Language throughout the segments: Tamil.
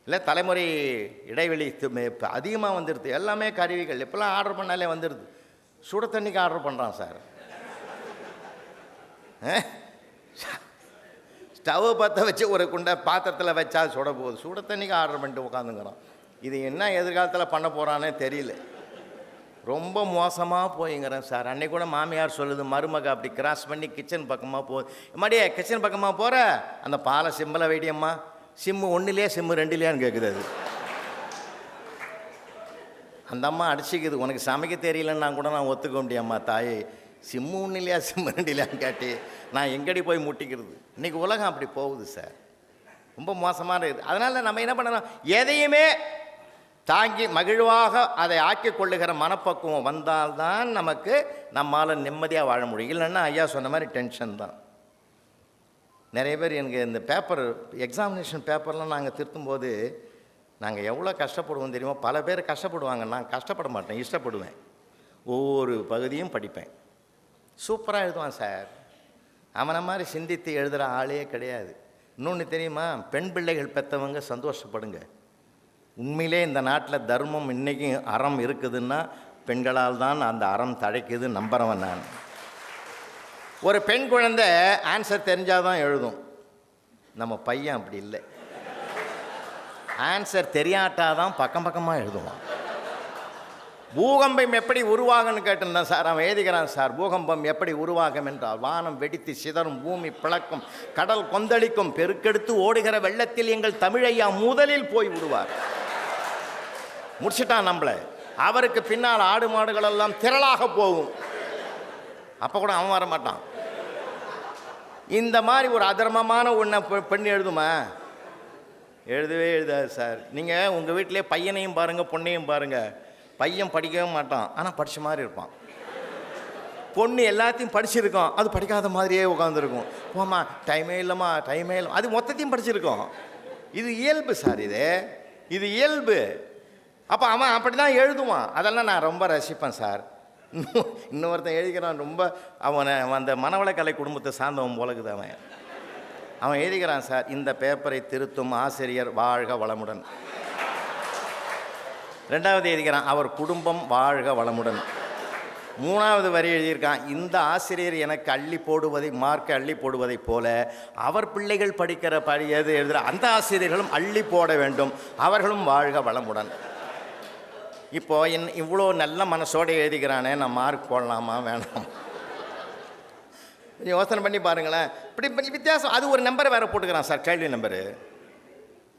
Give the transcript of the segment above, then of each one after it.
இல்லை தலைமுறை இடைவெளி இப்போ அதிகமாக வந்துடுது. எல்லாமே கருவிகள் இப்போல்லாம் ஆர்டர் பண்ணாலே வந்துடுது. சுட தண்ணிக்கு ஆர்டர் பண்ணுறான் சார். ஸ்டவ்வை பற்ற வச்சு ஒரு குண்டை பாத்திரத்தில் வச்சா சுட போகுது. சுட தண்ணிக்கு ஆர்டர் பண்ணிட்டு உட்காந்துங்கிறோம். இது என்ன எதிர்காலத்தில் பண்ண போகிறானே தெரியல. ரொம்ப மோசமாக போய்ங்கிறேன் சார். அன்னைக்கு கூட மாமியார் சொல்லுது, மருமக அப்படி கிராஸ் பண்ணி கிச்சன் பக்கமாக போகுது. மடியே கிச்சன் பக்கமாக போகிற அந்த பாலை சிம்பிளை வைடியம்மா, சிம்மு 1லேயே சிம்மு 2லேயான்னு கேட்குது. அது அந்த அம்மா அடிச்சிக்குது. உனக்கு சமைக்க தெரியலன்னா கூட நான் ஒத்துக்க முடியாம்மா தாயே, சிம்மு 1லேயா சிம்மு 2லேயான்னு கேட்டு நான் எங்கடி போய் முட்டிக்கிறது. இன்றைக்கி உலகம் அப்படி போகுது சார். ரொம்ப மோசமாக இருக்குது. அதனால் நம்ம என்ன பண்ணணும், எதையுமே தாங்கி மகிழ்வாக அதை ஆக்கி கொள்ளுகிற மனப்பக்குவம் வந்தால்தான் நமக்கு நம்மால் நிம்மதியாக வாழ முடியும். இல்லைன்னா ஐயா சொன்ன மாதிரி டென்ஷன் தான். நிறைய பேர் எனக்கு இந்த பேப்பர் எக்ஸாமினேஷன் பேப்பர்லாம் நாங்கள் திருத்தும்போது நாங்கள் எவ்வளோ கஷ்டப்படுவோம் தெரியுமா? பல பேர் கஷ்டப்படுவாங்க. நான் கஷ்டப்பட மாட்டேன், இஷ்டப்படுவேன். ஒவ்வொரு பகுதியும் படிப்பேன். சூப்பராக எழுதுவான் சார். அவனை மாதிரி சிந்தித்து எழுதுகிற ஆளே கிடையாது. இன்னொன்று தெரியுமா? பெண் பிள்ளைகள் பெற்றவங்க சந்தோஷப்படுங்க. உண்மையிலே இந்த நாட்டில் தர்மம் இன்றைக்கும் அறம் இருக்குதுன்னா பெண்களால் தான் அந்த அறம் தழைக்குது, நம்புறவன் நான். ஒரு பெண் குழந்தை ஆன்சர் தெரிஞ்சால் தான் எழுதும். நம்ம பையன் அப்படி இல்லை. ஆன்சர் தெரியாட்டாதான் பக்கம் பக்கமாக எழுதுவான். பூகம்பம் எப்படி உருவாகும்னு கேட்டிருந்தேன் சார். அவன் எழுதிக்கிறான் சார், பூகம்பம் எப்படி உருவாகும் என்றால், வானம் வெடித்து சிதறும், பூமி பிளக்கும், கடல் கொந்தளிக்கும், பெருக்கெடுத்து ஓடுகிற வெள்ளத்தில் எங்கள் தமிழையா முதலில் போய் விடுவார். முடிச்சுட்டான் நம்மளை. அவருக்கு பின்னால் ஆடு மாடுகள் எல்லாம் திரளாக போகும். அப்போ கூட அவன் வர மாட்டான். இந்த மாதிரி ஒரு அதர்மமான ஒன்றை பெண் எழுதுமா? எழுதவே எழுதாது சார். நீங்கள் உங்கள் வீட்டிலே பையனையும் பாருங்கள், பொண்ணையும் பாருங்கள். பையன் படிக்கவே மாட்டான், ஆனால் படித்த மாதிரி இருப்பான். பொண்ணு எல்லாத்தையும் படிச்சிருக்கோம், அது படிக்காத மாதிரியே உட்காந்துருக்கும். போம்மா டைமே இல்லைம்மா, டைமே இல்லை, அது மொத்தத்தையும் படிச்சிருக்கோம். இது இயல்பு சார். இது இயல்பு. அப்போ அவன் அப்படி தான் எழுதுவான். அதெல்லாம் நான் ரொம்ப ரசிப்பேன் சார். இன்னொருத்தன் எழுதிக்கிறான், ரொம்ப அவனை அந்த மனவளக்கலை குடும்பத்தை சார்ந்தவன் போலக்குது. அவன் எழுதிக்கிறான் சார், இந்த பேப்பரை திருத்தும் ஆசிரியர் வாழ்க வளமுடன். 2வது எழுதிக்கிறான், அவர் குடும்பம் வாழ்க வளமுடன். 3வது வரி எழுதியிருக்கான், இந்த ஆசிரியர் எனக்கு அள்ளி போடுவதை மார்க்க அள்ளி போடுவதைப் போல அவர் பிள்ளைகள் படிக்கிற எது எழுதுகிற அந்த ஆசிரியர்களும் அள்ளி போட வேண்டும், அவர்களும் வாழ்க வளமுடன். இப்போது இவ்வளோ நல்ல மனசோடு எழுதிக்கிறானே, நான் மார்க் போடலாமா வேணாம்? யோசனை பண்ணி பாருங்களேன். இப்படி வித்தியாசம். அது ஒரு நம்பரை வேறு போட்டுக்கிறான் சார், கேள்வி நம்பரு.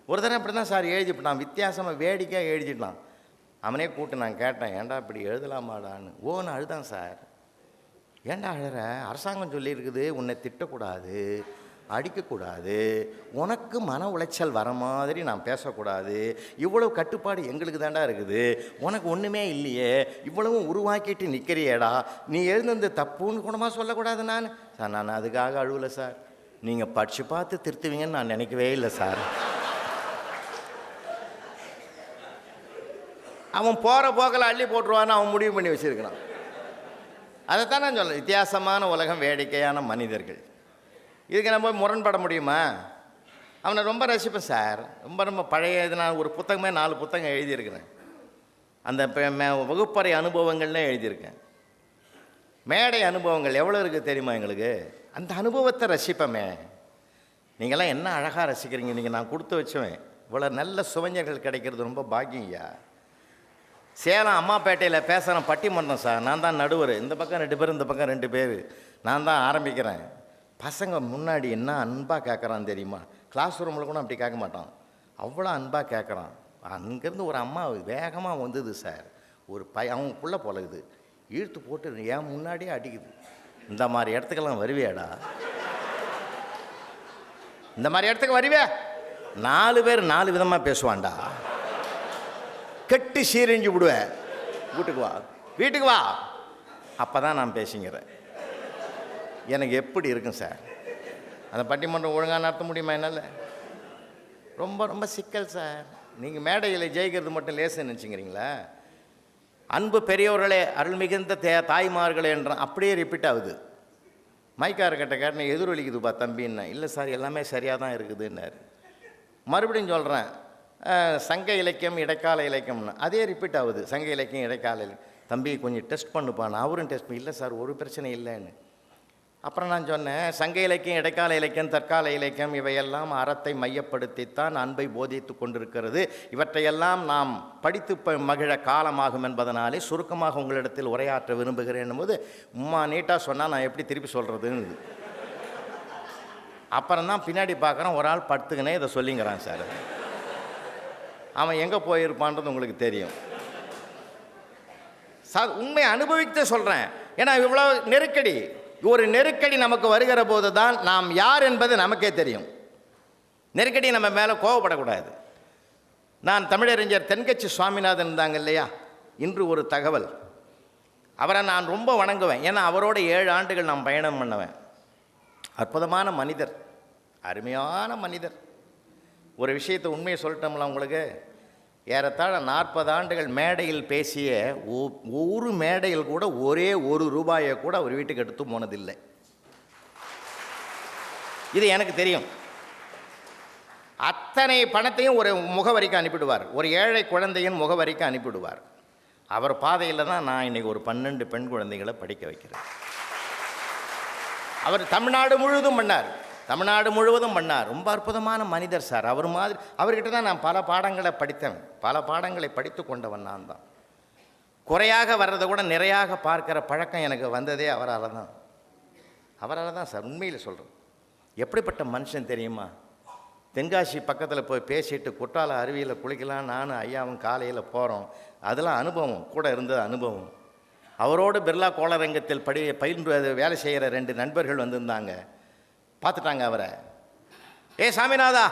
ஒரு தடவை அப்படி தான் சார் எழுதிவிட்டான், வித்தியாசமாக வேடிக்கையாக எழுதிட்டான். அவனே கூப்பிட்டு நான் கேட்டேன், ஏன்டா இப்படி எழுதலாமாடான்னு. நான் அழுதான் சார். ஏன்டா அழுற? அரசாங்கம் சொல்லியிருக்குது உன்னை திட்டக்கூடாது, அடிக்கக்கூடாது, உனக்கு மன உளைச்சல் வர மாதிரி நான் பேசக்கூடாது, இவ்வளவு கட்டுப்பாடு எங்களுக்கு தாண்டா இருக்குது, உனக்கு ஒன்றுமே இல்லையே, இவ்வளவும் உருவாக்கிட்டு நிற்கிறியேடா, நீ எழுந்து தப்புன்னு கூடமா சொல்லக்கூடாது. நான் அதுக்காக அழுவலை சார். நீங்கள் படித்து பார்த்து திருத்துவீங்கன்னு நான் நினைக்கவே இல்லை சார். அவன் போகிற போக்கில் அள்ளி போட்டுருவான்னு அவன் முடிவு பண்ணி வச்சுருக்கிறான். அதைத்தான் நான் சொல்ல, வித்தியாசமான உலகம், வேடிக்கையான மனிதர்கள். இதுக்கு நம்ம முரண்பட முடியுமா? அவனை ரொம்ப ரசிப்பேன் சார். ரொம்ப பழைய நான் ஒரு புத்தகமே 4 புத்தகம் எழுதியிருக்கிறேன். அந்த வகுப்பறை அனுபவங்கள்னே எழுதியிருக்கேன். மேடை அனுபவங்கள் எவ்வளோ இருக்குது தெரியுமா எங்களுக்கு? அந்த அனுபவத்தை ரசிப்போமே. நீங்கள்லாம் என்ன அழகாக ரசிக்கிறீங்க. நீங்கள் நான் கொடுத்து வச்சுவேன். இவ்வளோ நல்ல சுவைஞர்கள் கிடைக்கிறது ரொம்ப பாக்கியங்கய்யா. சேலம் அம்மாப்பேட்டையில் பேசுகிறேன் பட்டிமன்றம் சார். நான் தான் நடுவர். இந்த பக்கம் 2 பேர், இந்த பக்கம் 2 பேர். நான் தான் ஆரம்பிக்கிறேன். பசங்க முன்னாடி என்ன அன்பாக கேட்குறான் தெரியுமா? கிளாஸ் ரூமில் கூட அப்படி கேட்க மாட்டான், அவ்வளோ அன்பாக கேட்குறான். அங்கேருந்து ஒரு அம்மா வேகமாக வந்தது சார். ஒரு அவங்க புள்ள போலகுது, இழுத்து போட்டு ஏன் முன்னாடியே அடிக்குது. இந்த மாதிரி இடத்துக்கெல்லாம் வருவியாடா? இந்த மாதிரி இடத்துக்கு வருவே? 4 பேர் 4 விதமாக பேசுவான்டா. கெட்டு சீரழிஞ்சு விடுவேன். வீட்டுக்கு வா அப்போ தான் நான் பேசிங்கிறேன். எனக்கு எப்படி இருக்கும் சார்? அந்த பட்டிமன்றம் ஒழுங்காக நடத்த முடியுமா என்னால்? ரொம்ப சிக்கல் சார். நீங்கள் மேடையில் ஜெயிக்கிறது மட்டும் லேசுன்னு நினச்சிங்கிறீங்களா? அன்பு பெரியவர்களே, அருள் மிகுந்த தாய்மார்களே என்ற அப்படியே ரிப்பீட் ஆகுது. மைக்காரர்கிட்ட கேட்டேன், எதிரொலிக்குதுப்பா தம்பின்னா. இல்லை சார், எல்லாமே சரியாக தான் இருக்குதுன்னாரு. மறுபடியும் சொல்கிறேன், சங்க இலக்கியம் இடைக்கால இலக்கியம்னு அதே ரிப்பீட் ஆகுது. சங்க இலக்கியம் இடைக்கால இலக்கியம். தம்பி கொஞ்சம் டெஸ்ட் பண்ணுப்பான். அவரும் டெஸ்ட் இல்லை சார், ஒரு பிரச்சனை இல்லைன்னு. அப்புறம் நான் சொன்னேன், சங்க இலக்கியம் இடைக்கால இலக்கியம் தற்கால இலக்கியம் இவையெல்லாம் அறத்தை மையப்படுத்தித்தான் அன்பை போதித்து கொண்டிருக்கிறது. இவற்றையெல்லாம் நாம் படித்து மகிழ காலமாகும் என்பதனாலே சுருக்கமாக உங்களிடத்தில் உரையாற்ற விரும்புகிறேன் போது உம்மா நீட்டாக சொன்னால் நான் எப்படி திருப்பி சொல்கிறதுன்னு. அப்புறம் தான் பின்னாடி பார்க்குறேன், ஒரு ஆள் படுத்துக்கினே இதை சொல்லிங்கிறான் சார். அவன் எங்கே போயிருப்பான்றது உங்களுக்கு தெரியும் சார். உண்மையை அனுபவித்து சொல்கிறேன். ஏன்னா இவ்வளோ நெருக்கடி, ஒரு நெருக்கடி நமக்கு வருகிற போது தான் நாம் யார் என்பது நமக்கே தெரியும். நெருக்கடி நம்ம மேலே கோவப்படக்கூடாது. நான் தமிழறிஞர் தென்கட்சி சுவாமிநாதன் இருந்தாங்க இல்லையா, இன்று ஒரு தகவல். அவரை நான் ரொம்ப வணங்குவேன். ஏன்னா அவரோட 7 ஆண்டுகள் நான் பயணம் பண்ணுவேன். அற்புதமான மனிதர், அருமையான மனிதர். ஒரு விஷயத்தை உண்மையை சொல்லிட்டோம்ல உங்களுக்கு, ஏறத்தாழ 40 ஆண்டுகள் மேடையில் பேசிய ஒரு மேடையில் கூட ஒரே ₹1 கூட அவர் வீட்டுக்கு எடுத்து போனதில்லை. இது எனக்கு தெரியும். அத்தனை பணத்தையும் ஒரு முகவரிக்கு அனுப்பிடுவார், ஒரு ஏழை குழந்தையின் முகவரிக்கு அனுப்பிடுவார். அவர் பாதையில் தான் நான் இன்றைக்கி ஒரு 12 பெண் குழந்தைகளை படிக்க வைக்கிறேன். அவர் தமிழ்நாடு முழுவதும் பண்ணார், தமிழ்நாடு முழுவதும் பண்ணார். ரொம்ப அற்புதமான மனிதர் சார். அவர் மாதிரி அவர்கிட்ட தான் நான் பல பாடங்களை படித்தேன், பல பாடங்களை படித்து கொண்டவன் நான் தான். குறையாக வர்றதை கூட நிறையாக பார்க்குற பழக்கம் எனக்கு வந்ததே அவரால் தான். அவரால் தான் சார், உண்மையில் சொல்கிறேன். எப்படிப்பட்ட மனுஷன் தெரியுமா? தென்காசி பக்கத்தில் போய் பேசிட்டு குற்றால அருவியில் குளிக்கலாம் நானும் ஐயாவும் காலையில் போகிறோம். அதெல்லாம் அனுபவம், கூட இருந்தது அனுபவம். அவரோடு பிர்லா கோளரங்கத்தில் பயின்று வேலை செய்கிற 2 நண்பர்கள் வந்திருந்தாங்க. பார்த்துட்டாங்க அவரை. சாமிநாதா,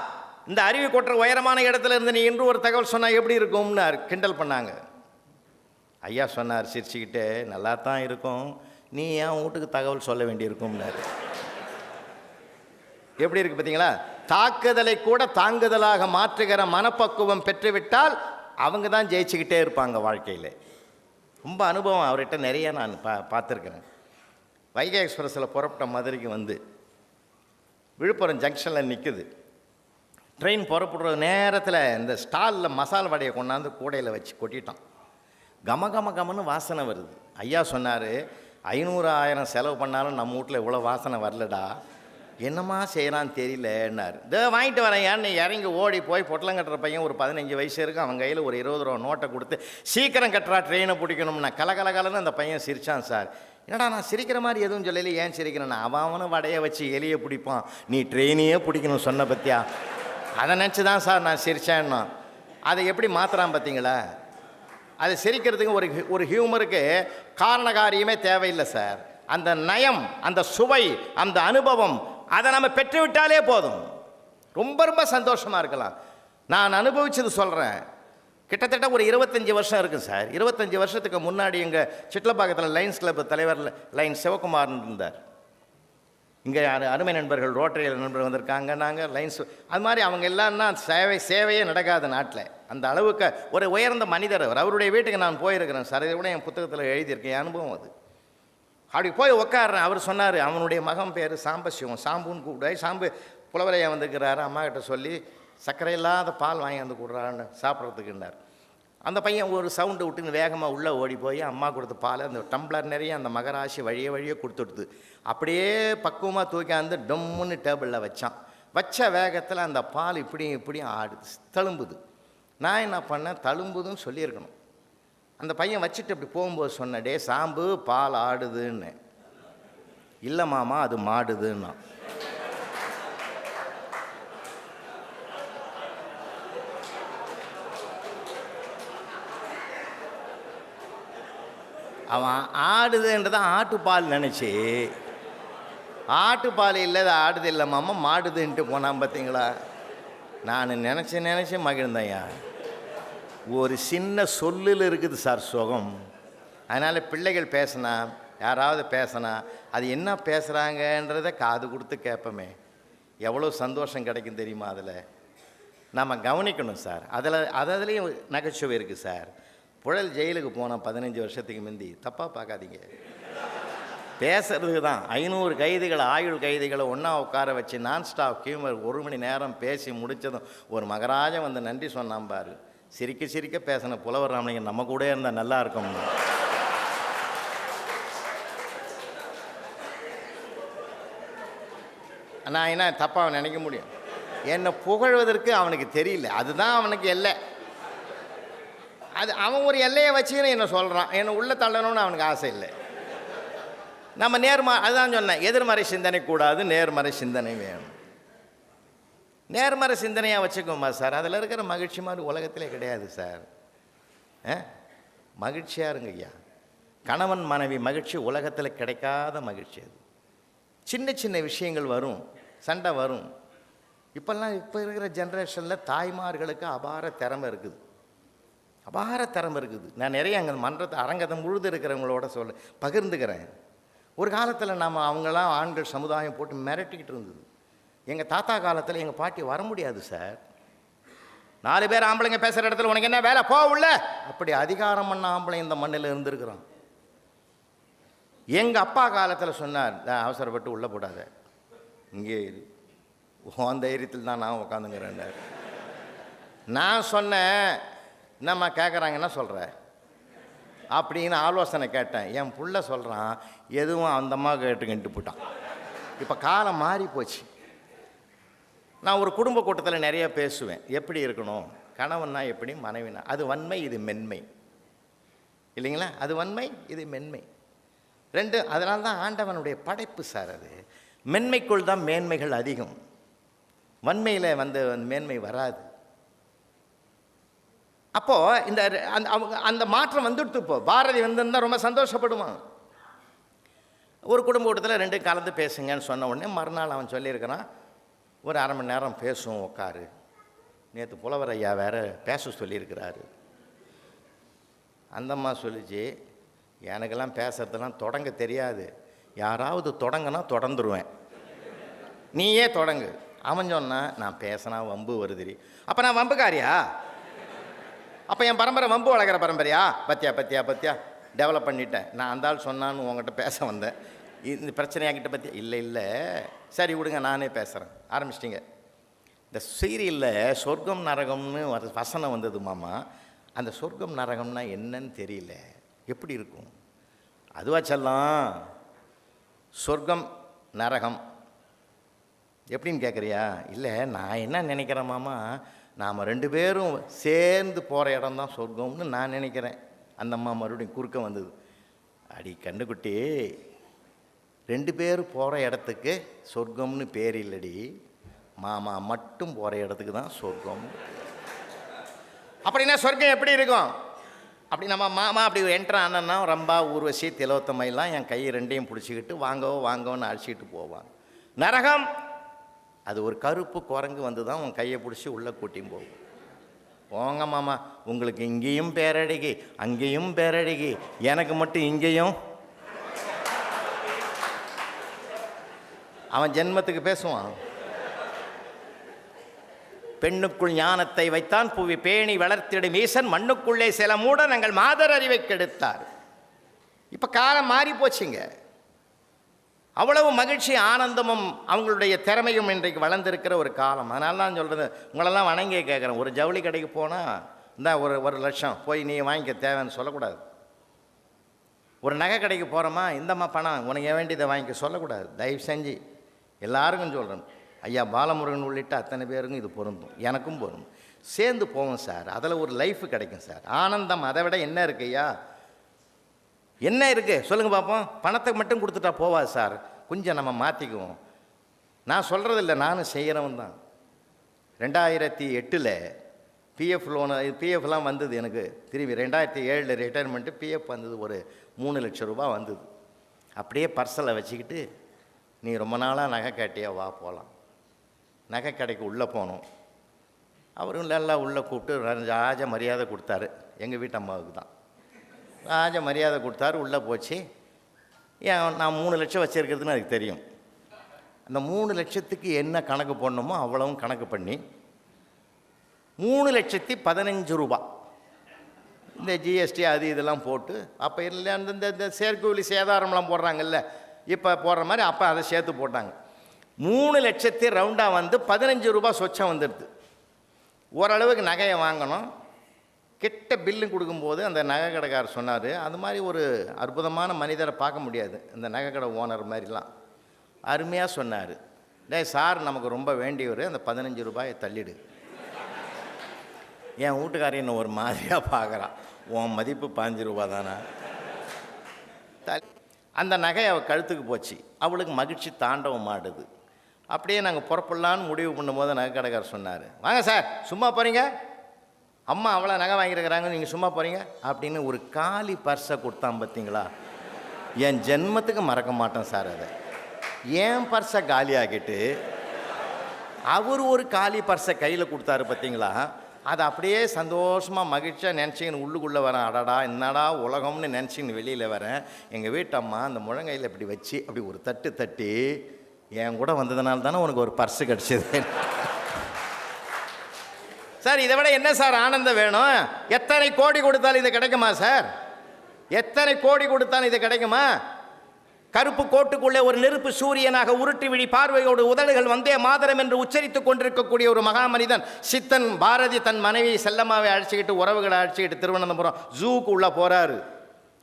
இந்த அருவி கொட்டுற உயரமான இடத்துல இருந்து நீ இன்று ஒரு தகவல் சொன்னால் எப்படி இருக்கும்னு கிண்டல் பண்ணாங்க. ஐயா சொன்னார் சிரிச்சுக்கிட்டே, நல்லா தான் இருக்கும், நீ ஏன் வீட்டுக்கு தகவல் சொல்ல வேண்டியிருக்கும்னாரு. எப்படி இருக்குது பார்த்தீங்களா? தாக்குதலை கூட தாங்குதலாக மாற்றுகிற மனப்பக்குவம் பெற்றுவிட்டால் அவங்க தான் ஜெயிச்சுக்கிட்டே இருப்பாங்க வாழ்க்கையில். ரொம்ப அனுபவம் அவர்கிட்ட நிறைய நான் பார்த்துருக்கிறேன். வைகை எக்ஸ்பிரஸில் புறப்பட்ட மதுரைக்கு வந்து விழுப்புரம் ஜங்ஷனில் நிற்குது ட்ரெயின். புறப்படுற நேரத்தில் இந்த ஸ்டாலில் மசாலா வடையை கொண்டாந்து கூடையில் வச்சு கொட்டிட்டான். கமன்னு வாசனை வருது. ஐயா சொன்னார், 500,000 செலவு பண்ணாலும் நம்ம வீட்டில் இவ்வளோ வாசனை வரலடா, என்னம்மா செய்கிறான்னு தெரியலன்னார். இதை வாங்கிட்டு வரேன் ஏன்னு இறங்கி ஓடி போய் பொட்டலம் கட்டுற பையன் ஒரு 15 வயசு இருக்குது, அவன் கையில் ஒரு 20 ரூபா நோட்டை கொடுத்து சீக்கிரம் கட்டுறா ட்ரெயினை பிடிக்கணும்னா கலகலன்னு அந்த பையன் சிரித்தான். சார், என்னடா நான் சிரிக்கிற மாதிரி எதுவும் சொல்லலை, ஏன் சிரிக்கிறேன்னா அவனும் வடையை வச்சு எலியை பிடிப்பான், நீ ட்ரெயினையே பிடிக்கணும் சொன்ன பற்றியா, அதை நினச்சி தான் சார் நான் சிரித்தேன்னா. அதை எப்படி மாற்றுறான் பார்த்தீங்களா? அது சிரிக்கிறதுக்கு ஒரு ஹியூமருக்கு காரண காரியமே தேவையில்லை சார். அந்த நயம், அந்த சுவை, அந்த அனுபவம், அதை நம்ம பெற்றுவிட்டாலே போதும். ரொம்ப சந்தோஷமாக இருக்கலாம். நான் அனுபவிச்சது சொல்கிறேன். கிட்டத்தட்ட ஒரு 25 வருஷம் இருக்குது சார். 25 வருஷத்துக்கு முன்னாடி எங்கள் சிட்லப்பாக்கத்தில் லைன்ஸ் கிளப் தலைவர் லைன் சிவகுமார் இருந்தார். இங்கே அருமை நண்பர்கள் ரோட்டரியில் நண்பர்கள் வந்திருக்காங்க. நாங்கள் லைன்ஸ் அது மாதிரி அவங்க எல்லாம்னா சேவையே நடக்காத நாட்டில். அந்த அளவுக்கு ஒரு உயர்ந்த மனிதர் அவர். அவருடைய வீட்டுக்கு நான் போயிருக்கிறேன் சார். இதை கூட என் புத்தகத்தில் எழுதியிருக்கேன், என் அனுபவம் அது. அப்படி போய் உட்காடுறேன். அவர் சொன்னார், அவனுடைய மகன் பேர் சாம்பசிவம், சாம்புன்னு கூப்பிடுவாய். சாம்பு புலவரையா வந்துருக்கிறாரு, அம்மா கிட்ட சொல்லி சர்க்கரை இல்லாத பால் வாங்கி வந்து கொடுறான்னு சாப்பிட்றதுக்குன்னார். அந்த பையன் ஒரு சவுண்டு விட்டுன்னு வேகமாக உள்ளே ஓடி போய் அம்மா கொடுத்த பால் அந்த டம்ளர் நிறைய அந்த மகராசி வழியே கொடுத்துடுது. அப்படியே பக்குவமாக தூக்காந்து டம்முன்னு டேபிளில் வச்சான். வச்ச வேகத்தில் அந்த பால் இப்படி ஆடுது, தழும்புது. நான் என்ன பண்ணேன், தழும்புதுன்னு சொல்லியிருக்கணும். அந்த பையன் வச்சுட்டு அப்படி போகும்போது சொன்ன, டே சாம்பு பால் ஆடுதுன்னு. இல்லை மாமா, அது மாடுதுன்னா. அவன் ஆடுதுன்றதை ஆட்டுப்பால் நினச்சி, ஆட்டுப்பால் இல்லை அது ஆடுது இல்லை மாமா மாடுதுன்ட்டு போனான். பார்த்தீங்களா? நான் நினச்சி மகிழ்ந்தையா. ஒரு சின்ன சொல்லில் இருக்குது சார் சுகம். அதனால் பிள்ளைகள் பேசினா, யாராவது பேசினா, அது என்ன பேசுகிறாங்கன்றதை காது கொடுத்து கேட்போமே, எவ்வளோ சந்தோஷம் கிடைக்கும் தெரியுமா? அதில் நம்ம கவனிக்கணும் சார். அதுலேயும் நகைச்சுவை இருக்குது சார். புழல் ஜெயிலுக்கு போனால் 15 வருஷத்துக்கு முந்தி, தப்பாக பார்க்காதீங்க, பேசுறதுக்கு தான் 500 கைதிகளை, ஆயுள் கைதிகளை ஒன்றா உட்கார வச்சு நான் ஸ்டாப் ஹியூமர் 1 மணி நேரம் பேசி முடித்ததும் ஒரு மகராஜன் வந்து நன்றி சொன்னான் பாரு. சிரிக்க சிரிக்க பேசின புலவர் ராமலிங்கம் நம்ம கூட இருந்தால் நல்லா இருக்கும். நான் என்ன தப்பாக நினைக்க முடியும்? என்னை புகழ்வதற்கு அவனுக்கு தெரியல, அதுதான் அவனுக்கு எல்லை. அது அவன் ஒரு எல்லையை வச்சுன்னு என்ன சொல்கிறான், என்னை உள்ளே தள்ளணும்னு அவனுக்கு ஆசை இல்லை. நம்ம அதுதான் சொன்னேன், எதிர்மறை சிந்தனை கூடாது, நேர்மறை சிந்தனை வேணும். நேர்மறை சிந்தனையாக வச்சுக்கோமா சார், அதில் இருக்கிற மகிழ்ச்சி மாதிரி உலகத்திலே கிடையாது சார். மகிழ்ச்சியாக இருங்க ஐயா. கணவன் மனைவி மகிழ்ச்சி உலகத்தில் கிடைக்காத மகிழ்ச்சி. அது சின்ன சின்ன விஷயங்கள் வரும், சண்டை வரும். இப்போ இருக்கிற ஜென்ரேஷனில் தாய்மார்களுக்கு அபார திறமை இருக்குது, அபார திறமை இருக்குது. நான் நிறைய அங்கே மன்றத்தை அரங்கத்தை முழுது இருக்கிறவங்களோட பகிர்ந்துக்கிறேன். ஒரு காலத்தில் நம்ம அவங்களாம் ஆண்கள் சமுதாயம் போட்டு மிரட்டிக்கிட்டு இருந்தது. எங்கள் தாத்தா காலத்தில் எங்கள் பாட்டி வர முடியாது சார். 4 பேர் ஆம்பளைங்க பேசுகிற இடத்துல உனக்கு என்ன வேலை, போ உள்ள, அப்படி அதிகாரம் பண்ண ஆம்பளை இந்த மண்ணில் இருந்திருக்கிறோம். எங்கள் அப்பா காலத்தில் சொன்னார், அவசரப்பட்டு உள்ளே போடாத, இங்கே உன் தைரியத்தில் தான் நான் உட்காந்துங்கிறேன். நான் சொன்னேன், என்னம்மா கேட்குறாங்கன்னா சொல்கிற அப்படின்னு ஆலோசனை கேட்டேன். என் புள்ள சொல்கிறான், எதுவும் அந்தம்மா கேட்டுக்கிட்டு போட்டான். இப்போ காலம் மாறி போச்சு. நான் ஒரு குடும்ப கூட்டத்தில் நிறைய பேசுவேன், எப்படி இருக்கணும், கணவன்னா எப்படி, மனைவினா. அது வன்மை, இது மென்மை இல்லைங்களா? அது வன்மை, இது மென்மை, ரெண்டு. அதனால தான் ஆண்டவனுடைய படைப்பு சார். அது மென்மைக்குள் தான் மேன்மைகள் அதிகம், வன்மையில் மேன்மை வராது. அப்போது இந்த அந்த மாற்றம் வந்துடுத்து. இப்போ பாரதி வந்திருந்தால் ரொம்ப சந்தோஷப்படுவான். ஒரு குடும்ப கூட்டத்தில் 2 கலந்து பேசுங்கன்னு சொன்ன உடனே மறுநாள் அவன் சொல்லியிருக்கிறான், ஒரு 1/2 மணி நேரம் பேசுவோம் உட்காரு. நேற்று புலவர் ஐயா வேறு பேச சொல்லியிருக்கிறாரு. அந்தம்மா சொல்லிச்சு, எனக்கெல்லாம் பேசுறதெல்லாம் தொடங்க தெரியாது, யாராவது தொடங்கினா தொடர்ந்துருவேன், நீயே தொடங்கு. அவன் சொன்னான், நான் பேசினா வம்பு வருதுரி. அப்போ நான் வம்புக்காரியா? அப்போ என் பரம்பரை வம்பு வளர்க்குற பரம்பரையா? பத்தியா டெவலப் பண்ணிட்டேன். நான் அந்த ஆள் சொன்னான்னு உங்கள்கிட்ட பேச வந்தேன், இந்த பிரச்சனையாக்கிட்ட பற்றியா? இல்லை சரி விடுங்க, நானே பேசுகிறேன். ஆரம்பிச்சிட்டிங்க. இந்த சீரியலில் சொர்க்கம் நரகம்னு ஒரு வசனம் வந்தது மாமா. அந்த சொர்க்கம் நரகம்னா என்னன்னு தெரியல, எப்படி இருக்கும்? அதுவா செல்லம், சொர்க்கம் நரகம் எப்படின்னு கேட்குறியா? இல்லை, நான் என்ன நினைக்கிறேன் மாமா, நாம் 2 பேரும் சேர்ந்து போகிற இடம் தான் சொர்க்கம்னு நான் நினைக்கிறேன். அந்த அம்மா மறுபடியும் குறுக்க வந்தது, அடி கண்டுக்குட்டி, 2 பேர் போகிற இடத்துக்கு சொர்க்கம்னு பேர் இல்லடி, மாமா மட்டும் போகிற இடத்துக்கு தான் சொர்க்கம். அப்படின்னா சொர்க்கம் எப்படி இருக்கும்? அப்படி நம்ம மாமா அப்படி என்ட்ரு ஆனன்னா ரம்பா, ஊர்வசி, திலோத்தமையெல்லாம் என் கை 2ஐயும் பிடிச்சிக்கிட்டு வாங்கோன்னு அழைச்சிக்கிட்டு போவாங்க. நரகம் அது ஒரு கருப்பு குரங்கு வந்து தான் உன் கையை பிடிச்சி உள்ளே கூட்டியும் போகும். போங்க மாமா, உங்களுக்கு இங்கேயும் பேரடிகி அங்கேயும் பேரடிகி, எனக்கு மட்டும் இங்கேயும். அவன் ஜென்மத்துக்கு பேசுவான். பெண்ணுக்குள் ஞானத்தை வைத்தான் புவி பேணி வளர்த்திடும் ஈசன், மண்ணுக்குள்ளே சில மூட நாங்கள் மாதர் அறிவை கெடுத்தார். இப்போ காலம் மாறி போச்சுங்க. அவ்வளவு மகிழ்ச்சி, ஆனந்தமும் அவங்களுடைய திறமையும் இன்றைக்கு வளர்ந்துருக்கிற ஒரு காலம். அதனால தான் சொல்கிறது, உங்களெல்லாம் வணங்கியே கேட்குறேன். ஒரு ஜவுளி கடைக்கு போனால் இந்த ஒரு லட்சம் போய் நீ வாங்கிக்க தேவைன்னு சொல்லக்கூடாது. ஒரு நகை கடைக்கு போகிறோமா, இந்தம்மா பணம் உனக்கு வேண்டியதை வாங்கிக்க சொல்லக்கூடாது. தயவு செஞ்சு எல்லாருக்கும் சொல்கிறேன், ஐயா பாலமுருகன் உள்ளிட்ட அத்தனை பேருக்கும் இது பொருந்தும், எனக்கும் பொருந்தும். சேர்ந்து போவோம் சார், அதில் ஒரு லைஃப் கிடைக்கும் சார், ஆனந்தம். அதை விட என்ன இருக்கு ஐயா? என்ன இருக்குது சொல்லுங்கள் பார்ப்போம். பணத்தை மட்டும் கொடுத்துட்டா போவாது சார், கொஞ்சம் நம்ம மாற்றிக்குவோம். நான் சொல்கிறதில்ல, நானும் செய்கிறவன் தான். 2008 பிஎஃப் லோனு, பிஎஃப்லாம் வந்தது எனக்கு திரும்பி. 2007 ரிட்டையர்மெண்ட்டு, பிஎஃப் வந்தது, ஒரு 3 லட்சம் ரூபா வந்தது. அப்படியே பர்ஸில் வச்சுக்கிட்டு, நீ ரொம்ப நாளாக நகை கேட்டியா, வா போகலாம். நகை கடைக்கு உள்ளே போனோம். அவரும் நல்லா உள்ளே கூப்பிட்டு ராஜ மரியாதை கொடுத்தாரு. எங்கள் வீட்டு அம்மாவுக்கு தான் ராஜ மரியாதை கொடுத்தாரு. உள்ளே போச்சு. ஏன் நான் 3 லட்சம் வச்சுருக்கிறதுன்னு அதுக்கு தெரியும். அந்த 3 லட்சத்துக்கு என்ன கணக்கு போடணுமோ அவ்வளவும் கணக்கு பண்ணி 3,15,000 ரூபா இந்த ஜிஎஸ்டி அது இதெல்லாம் போட்டு, அப்போ இல்லை இந்த செயற்கூலி சேதாரம்லாம் போடுறாங்கல்ல, இப்போ போடுற மாதிரி அப்போ அதை சேர்த்து போட்டாங்க. 3 லட்சத்தி ரவுண்டாக வந்து 15 ரூபா சொச்சம் வந்துடுது. ஓரளவுக்கு நகையை வாங்கணும். கிட்ட பில்லு கொடுக்கும்போது அந்த நகை கடைக்காரர் சொன்னார், அது மாதிரி ஒரு அற்புதமான மனிதரை பார்க்க முடியாது, இந்த நகை கடை ஓனர் மாதிரிலாம். அருமையாக சொன்னார். டேய் சார், நமக்கு ரொம்ப வேண்டியவர், அந்த 15 ரூபாயை தள்ளிடு. என் வீட்டுக்காரன் என்ன ஒரு மாதிரியாக பார்க்குறான். உன் மதிப்பு 15 ரூபா தானே. அந்த நகை அவள் கழுத்துக்கு போச்சு. அவளுக்கு மகிழ்ச்சி தாண்டவம் ஆடுது. அப்படியே நாங்கள் புறப்படலான்னு முடிவு பண்ணும்போது நகை கடைக்காரர் சொன்னார், வாங்க சார், சும்மா போகிறீங்க, அம்மா அவ்வளோ நகை வாங்கியிருக்கிறாங்க, நீங்கள் சும்மா போகிறீங்க அப்படின்னு ஒரு காலி பர்ஸை கொடுத்தான். பார்த்தீங்களா, என் ஜென்மத்துக்கு மறக்க மாட்டேன் சார். அதை என் பர்ஸை காலியாக்கிட்டு அவர் ஒரு காலி பர்ஸை கையில் கொடுத்தாரு. பார்த்தீங்களா, அதை அப்படியே சந்தோஷமாக மகிழ்ச்சியாக நினச்சிக்கின்னு உள்ளுக்குள்ளே வரேன். அடடா என்னடா உலகம்னு நினச்சிக்கின்னு வெளியில் வரேன். எங்கள் வீட்டு அம்மா அந்த முழங்கையில் இப்படி வச்சு அப்படி ஒரு தட்டு தட்டி, என் கூட வந்ததுனால தானே உனக்கு ஒரு பர்ஸு கிடச்சிது. சார், இதை விட என்ன சார் ஆனந்தம் வேணும்? எத்தனை கோடி கொடுத்தாலும் இது கிடைக்குமா சார்? எத்தனை கோடி கொடுத்தாலும் இது கிடைக்குமா? கருப்பு கோட்டுக்குள்ளே ஒரு நெருப்பு சூரியனாக உருட்டி விழி பார்வையோடு உதடுகள் வந்தே மாதரம் என்று உச்சரித்துக் கொண்டிருக்கக்கூடிய ஒரு மகா மனிதன் சித்தன் பாரதி தன் மனைவி செல்லம்மாவை அழைச்சிக்கிட்டு, உறவுகளை அழைச்சிக்கிட்டு திருவனந்தபுரம் ஜூக்கு உள்ளே போகிறாரு.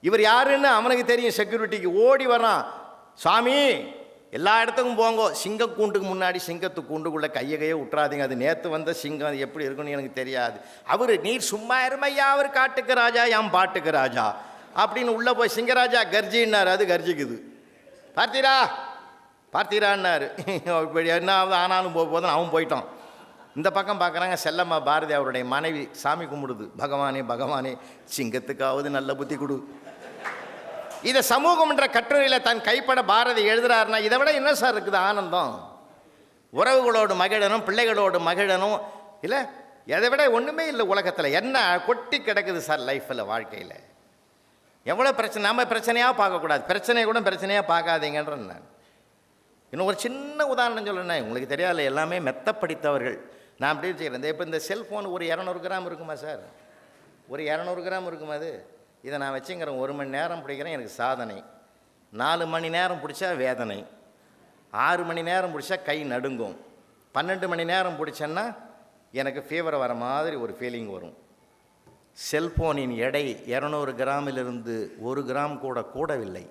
இவர் யாருன்னு அவனுக்கு தெரியும். செக்யூரிட்டிக்கு ஓடி வரான். சாமி, எல்லா இடத்துக்கும் போங்கோ, சிங்க கூண்டுக்கு முன்னாடி சிங்கத்து கூண்டுக்குள்ளே கையை விட்டுறாதீங்க, அது நேற்று வந்த சிங்கம், அது எப்படி இருக்குன்னு எனக்கு தெரியாது. அவர், நீர் சும்மா இருமையா, அவர் காட்டுக்கு ராஜா, யாம் பாட்டுக்கு ராஜா அப்படின்னு உள்ளே போய் சிங்கராஜா கர்ஜின்னார். அது கர்ஜிக்குது. பார்த்தீரா பார்த்தீரான்னாரு. இப்படி என்ன ஆனாலும் போதும் அவன் போயிட்டான். இந்த பக்கம் பார்க்குறாங்க, செல்லம்மா பாரதி அவருடைய மனைவி சாமி கும்பிடுது. பகவானே பகவானே, சிங்கத்துக்காவது நல்ல புத்தி கொடு. இதை சமூகம் என்ற கட்டுரையில் தன் கைப்பட பாரதி எழுதுறாருன்னா இதை விட என்ன சார் இருக்குது ஆனந்தம்? உறவுகளோடு மகிழணும், பிள்ளைகளோடு மகிழணும், இல்லை எதை விட ஒன்றுமே இல்லை உலகத்தில். என்ன கொட்டி கிடக்குது சார் லைஃப்பில், வாழ்க்கையில் எவ்வளோ பிரச்சனை. நம்ம பிரச்சனையாக பார்க்கக்கூடாது, பிரச்சனையை கூட பிரச்சனையாக பார்க்காதீங்கன்ற நான். இன்னும் ஒரு சின்ன உதாரணம் சொல்லணும், உங்களுக்கு தெரியாது, எல்லாமே மெத்த படித்தவர்கள். நான் அப்படி வச்சுக்கிறேன். இப்போ இந்த செல்ஃபோன் ஒரு 200 கிராம் இருக்குமா சார்? ஒரு 200 கிராம் இருக்குமா? அது இதை நான் வச்சுங்கிறேன். 1 மணி நேரம் பிடிக்கிறேன், எனக்கு சாதனை. 4 மணி நேரம் பிடிச்சா வேதனை. 6 மணி நேரம் பிடிச்சா கை நடுங்கும். 12 மணி நேரம் பிடிச்சேன்னா எனக்கு ஃபீவர் வர மாதிரி ஒரு ஃபீலிங் வரும். செல்ஃபோனின் எடை 200 கிராமிலிருந்து 1 கிராம் கூட கூடவில்லை.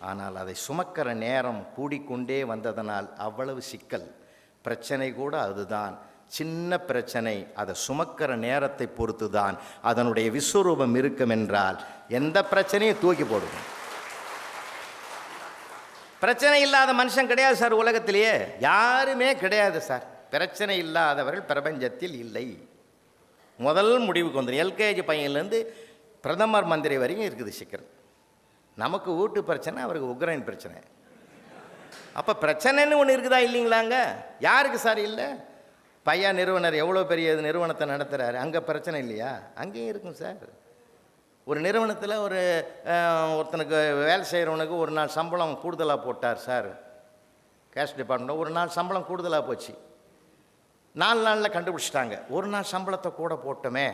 ஆனால் அதை சுமக்கிற நேரம் கூடிக்கொண்டே வந்ததனால் அவ்வளவு சிக்கல். பிரச்சனை கூட அதுதான். சின்ன பிரச்சனை, அதை சுமக்கிற நேரத்தை பொறுத்து தான் அதனுடைய விஸ்வரூபம் இருக்கும். என்றால் எந்த பிரச்சனையும் தூக்கி போடுங்க. பிரச்சனை இல்லாத மனுஷன் கிடையாது சார் உலகத்திலேயே, யாருமே கிடையாது சார். பிரச்சனை இல்லாதவர்கள் பிரபஞ்சத்தில் இல்லை. முதல் முடிவுக்கு வந்துடும். எல்கேஜி பையன்லேருந்து பிரதமர் மந்திரி வரைக்கும் இருக்குது சிக்கல். நமக்கு வீட்டு பிரச்சனை, அவருக்கு உக்ரைன் பிரச்சனை. அப்போ பிரச்சனைன்னு ஒன்று இருக்குதா இல்லைங்களாங்க? யாருக்கு சார் இல்லை? பையன் நிறுவனர் எவ்வளோ பெரிய நிறுவனத்தை நடத்துகிறாரு, அங்கே பிரச்சனை இல்லையா? அங்கேயும் இருக்கும் சார். ஒரு நிறுவனத்தில் ஒருத்தனுக்கு வேலை செய்கிறவனுக்கு ஒரு நாள் சம்பளம் கூடுதலாக போட்டார் சார். கேஷ் டிபார்ட்மெண்ட்டில் ஒரு நாள் சம்பளம் கூடுதலாக போச்சு. 4 நாளில் கண்டுபிடிச்சிட்டாங்க. ஒரு நாள் சம்பளத்தை கூட போட்டோமே.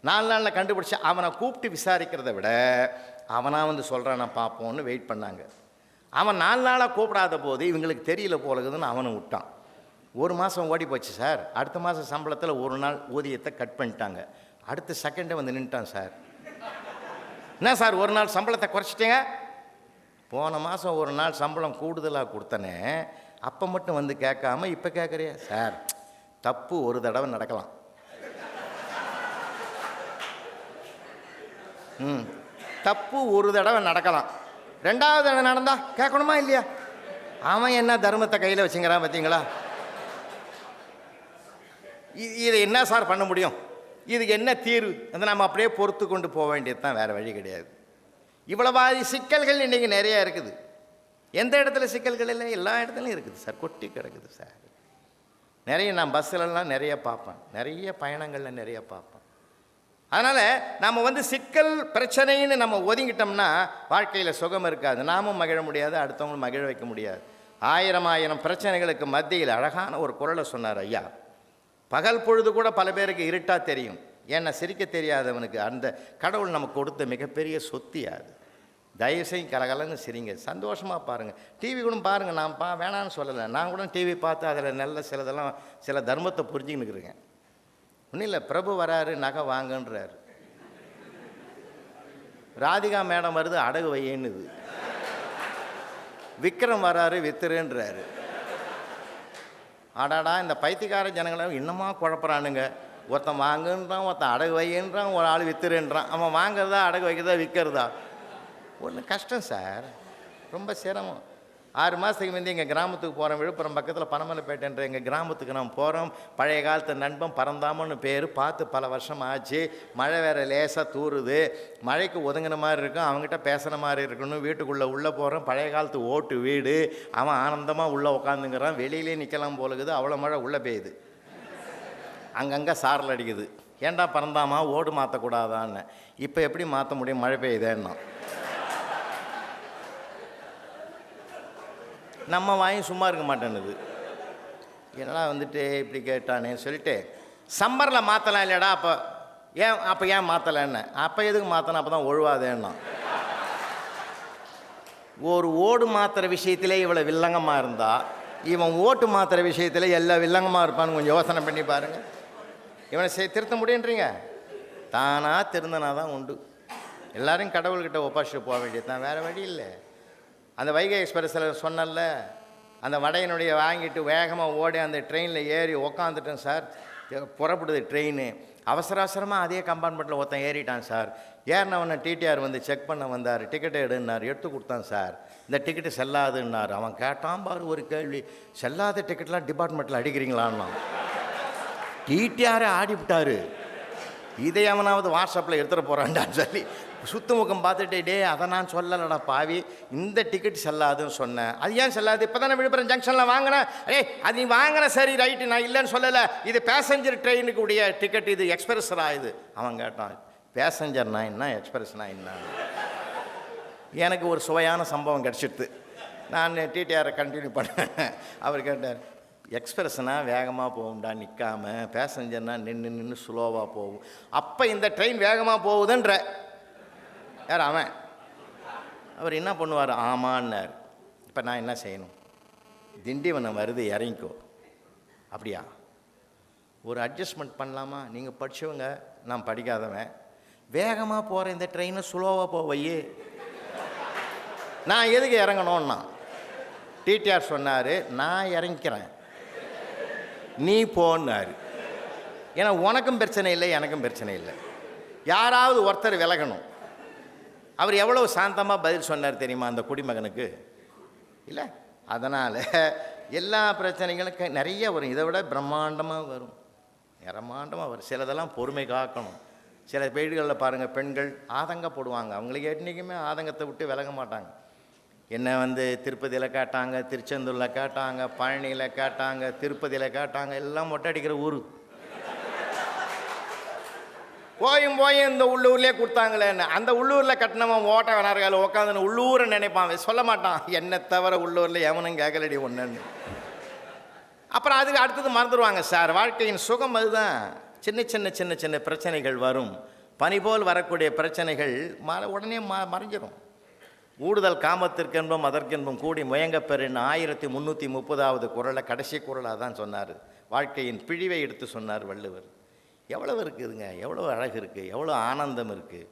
4 நாளில் கண்டுபிடிச்சி அவனை கூப்பிட்டு விசாரிக்கிறத விட அவனாக வந்து சொல்கிறான், நான் பார்ப்போன்னு வெயிட் பண்ணாங்க. அவன் 4 நாளாக கூப்பிடாத போது இவங்களுக்கு தெரியல போலகுதுன்னு அவனை விட்டான். 1 மாதம் ஓடி போச்சு சார். அடுத்த மாதம் சம்பளத்தில் 1 நாள் ஊதியத்தை கட் பண்ணிட்டாங்க. அடுத்த செகண்டே வந்து நின்ட்டான் சார். என்ன சார் 1 நாள் சம்பளத்தை குறைச்சிட்டீங்க? போன மாதம் 1 நாள் சம்பளம் கூடுதலாக கொடுத்தனே, அப்போ மட்டும் வந்து கேட்காம இப்போ கேட்குறியா? சார், தப்பு ஒரு தடவை நடக்கலாம். தப்பு ஒரு தடவை நடக்கலாம், 2வது தடவை நடந்தா கேட்கணுமா இல்லையா? அவன் என்ன தர்மத்தை கையில் வச்சுங்கிறான் பார்த்தீங்களா? இதை என்ன சார் பண்ண முடியும்? இதுக்கு என்ன தீர்வு? அதை நம்ம அப்படியே பொறுத்து கொண்டு போக வேண்டியது தான், வேறு வழி கிடையாது. இவ்வளவாதி சிக்கல்கள் இன்றைக்கி நிறையா இருக்குது. எந்த இடத்துல சிக்கல்கள் இல்லை? எல்லா இடத்துலையும் இருக்குது சார், கொட்டி கிடக்குது சார். நிறைய நான் பஸ்ஸிலலாம் நிறைய பார்ப்பேன், நிறைய பயணங்களில் நிறைய பார்ப்பேன். அதனால் நம்ம வந்து சிக்கல் பிரச்சனைன்னு நம்ம ஒதுங்கிட்டோம்னா வாழ்க்கையில் சுகம் இருக்காது. நாமும் மகிழ முடியாது, அடுத்தவங்களும் மகிழ வைக்க முடியாது. 1000 பிரச்சனைகளுக்கு மத்தியில் அழகான ஒரு குறளை சொன்னார் ஐயா. பகல் பொழுது கூட பல பேருக்கு இருட்டாக தெரியும். ஏன்னா சிரிக்க தெரியாதவனுக்கு அந்த கடவுள் நமக்கு கொடுத்த மிகப்பெரிய சொத்தியாது. தயவுசெய்து கலகலன்னு சிரிங்க, சந்தோஷமாக பாருங்கள். டிவி கூட பாருங்கள், நான் வேணான்னு சொல்லலை. நான் கூட டிவி பார்த்து அதில் நல்ல சில தர்மத்தை புரிஞ்சுக்கின்னு இருக்கிறேங்க. ஒன்றும் இல்லை, பிரபு வராரு நகை வாங்கன்றார், ராதிகா மேடம் வருது அடகு வையன்னுது, விக்ரம் வராரு வித்துருன்றாரு. ஆடாடா, இந்த பைத்தியக்கார ஜனங்களை இன்னமா குழப்பறானுங்க. ஒருத்தன் வாங்குன்றான், ஒருத்தன் அடகு வையன்றான், ஒரு ஆள் வித்துருன்றான். அவன் வாங்குறதா அடகு வைக்கிறதா விற்கிறதா? ஒன்றும் கஷ்டம் சார், ரொம்ப சிரமம். 6 மாதத்துக்கு முந்தைய எங்கள் கிராமத்துக்கு போகிறோம். விழுப்புரம் பக்கத்தில் பனமலைப்பேட்டைன்ற எங்கள் கிராமத்துக்கு நான் போகிறோம். பழைய காலத்து நண்பன் பறந்தாமன்னு பேர், பார்த்து பல வருஷம் ஆச்சு. மழை வேறு லேசாக தூறுது, மழைக்கு ஒதுங்கின மாதிரி இருக்கும், அவங்ககிட்ட பேசுகிற மாதிரி இருக்கணும். வீட்டுக்குள்ளே உள்ளே போகிறோம், பழைய காலத்து ஓட்டு வீடு. அவன் ஆனந்தமாக உள்ளே உட்காந்துங்கிறான், வெளியிலே நிற்கலாம் போலுக்குது, அவ்வளோ மழை உள்ளே பெய்யுது, அங்கங்கே சாரல் அடிக்குது. ஏன்டா பறந்தாமா ஓடு மாற்றக்கூடாதான்னு. இப்போ எப்படி மாற்ற முடியும், மழை பெய்யுதேன்னா. நம்ம வாயும் சும்மா இருக்க மாட்டேன்னுது. என்னடா வந்துட்டு இப்படி கேட்டானே சொல்லிட்டு, சம்மரில் மாற்றலாம் இல்லையடா, அப்போ ஏன் மாற்றலைன்னு. அப்போ எதுக்கு மாற்றணும், அப்போ தான் ஒழுவாதேன்னா. ஒரு ஓடு மாத்திர விஷயத்திலே இவ்வளோ வில்லங்கமாக இருந்தால், இவன் ஓட்டு மாத்திர விஷயத்தில் எல்லா வில்லங்கமாக இருப்பான்னு கொஞ்சம் யோசனை பண்ணி பாருங்கள். இவனை திருத்த முடியுன்றீங்க? தானாக திருந்தனா தான் உண்டு. எல்லோரும் கடவுள்கிட்ட ஒப்பாசிட்டு போக வேண்டியது தான், வேறு வழி இல்லை. அந்த வைகை எக்ஸ்பிரஸில் சொன்னல, அந்த வடையினுடைய வாங்கிட்டு வேகமாக ஓடி அந்த ட்ரெயினில் ஏறி உக்காந்துட்டேன் சார். புறப்படுது ட்ரெயின், அவசரமாக அதே கம்பார்ட்மெண்ட்டில் ஒருத்தன் ஏறிட்டான் சார். ஏறினவனை டிடிஆர் வந்து செக் பண்ண வந்தார். டிக்கெட்டை எடுன்னார், எடுத்து கொடுத்தான் சார். இந்த டிக்கெட்டு செல்லாதுன்னார். அவன் கேட்டான் பாரு ஒரு கேள்வி, செல்லாத டிக்கெட்லாம் டிபார்ட்மெண்ட்டில் அடிக்கிறீங்களான்னா. டிடிஆரை ஆடிவிட்டார். இதை அவனாவது வாட்ஸ்அப்பில் எடுத்துகிட்டு போகிறான்டான்னு சொல்லி சுத்து முகம் பார்த்துட்டு, டே அதை நான் சொல்லலடா பாவி, இந்த டிக்கெட் செல்லாதுன்னு சொன்னேன். அது ஏன் செல்லாது? இப்போ தானே விழுப்புரம் ஜங்ஷனில் வாங்கினேன். அது நீ வாங்கின சரி ரைட்டு, நான் இல்லைன்னு சொல்லலை. இது பேசஞ்சர் ட்ரெயினுக்கு உடைய டிக்கெட், இது எக்ஸ்பிரஸ்ரா இது. அவன் கேட்டான், பேசஞ்சர்னா என்ன, எக்ஸ்பிரஸ்னா என்ன? எனக்கு ஒரு சுவையான சம்பவம் கிடச்சிடுது. நான் டிடிஆரை கண்டினியூ பண்ணேன். அவர் கேட்டார், எக்ஸ்பிரஸ்னால் வேகமாக போகும்டா நிற்காம, பேசஞ்சர்னா நின்று ஸ்லோவாக போகும். அப்போ இந்த ட்ரெயின் வேகமாக போகுதுன்ற யார் அவன்? அவர் என்ன பண்ணுவார், ஆமான்னார். இப்போ நான் என்ன செய்யணும்? திண்டிவனம் வருது இறங்கிக்கோ. அப்படியா, ஒரு அட்ஜஸ்ட்மெண்ட் பண்ணலாமா? நீங்கள் படித்தவங்க, நான் படிக்காதவன். வேகமாக போகிற இந்த ட்ரெயினை ஸ்லோவாக போவையே, நான் எதுக்கு இறங்கணும்னா. டிடிஆர் சொன்னார், நான் இறங்கிக்கிறேன், நீ போன்னாரு. ஏன்னா உனக்கும் பிரச்சனை இல்லை, எனக்கும் பிரச்சனை இல்லை, யாராவது ஒருத்தர் விலகணும். அவர் எவ்வளோ சாந்தமாக பதில் சொன்னார் தெரியுமா அந்த குடிமகனுக்கு? இல்லை, அதனால் எல்லா பிரச்சனைகளுக்கும் நிறைய வரும், இதை விட பிரம்மாண்டமாக வரும், வரும். சிலதெல்லாம் பொறுமை காக்கணும். சில வீடுகளில் பாருங்கள், பெண்கள் ஆதங்கப்படுவாங்க. அவங்களுக்கு என்றைக்குமே ஆதங்கத்தை விட்டு விலக மாட்டாங்க. என்ன வந்து திருப்பதியில் கேட்டாங்க, திருச்செந்தூரில் கேட்டாங்க, பழனியில் கேட்டாங்க, திருப்பதியில் கேட்டாங்க, எல்லாம் மொட்டை அடிக்கிற ஊர். போயும் இந்த உள்ளூர்லேயே கொடுத்தாங்களேன்னு. அந்த உள்ளூரில் கட்டினவன் ஓட்ட வேணார்கள் உட்காந்துன்னு உள்ளூரை நினைப்பான், சொல்ல மாட்டான் என்னை தவிர உள்ளூரில் எவனும் கேட்கலடி ஒன்றுன்னு. அப்புறம் அதுக்கு அடுத்தது மறந்துடுவாங்க சார். வாழ்க்கையின் சுகம் அதுதான். சின்ன சின்ன பிரச்சனைகள் வரும். பனி போல் வரக்கூடிய பிரச்சனைகள் உடனே மறைஞ்சிடும். ஊடுதல் காமத்திற்கென்பும் அதற்கென்பும் கூடி முயங்க பெறின் 1330வது குறளை கடைசி குறளாக தான் சொன்னார். வாழ்க்கையின் பிழிவை எடுத்து சொன்னார் வள்ளுவர். எவ்வளவு இருக்குதுங்க, எவ்வளோ அழகு இருக்குது, எவ்வளோ ஆனந்தம் இருக்குது,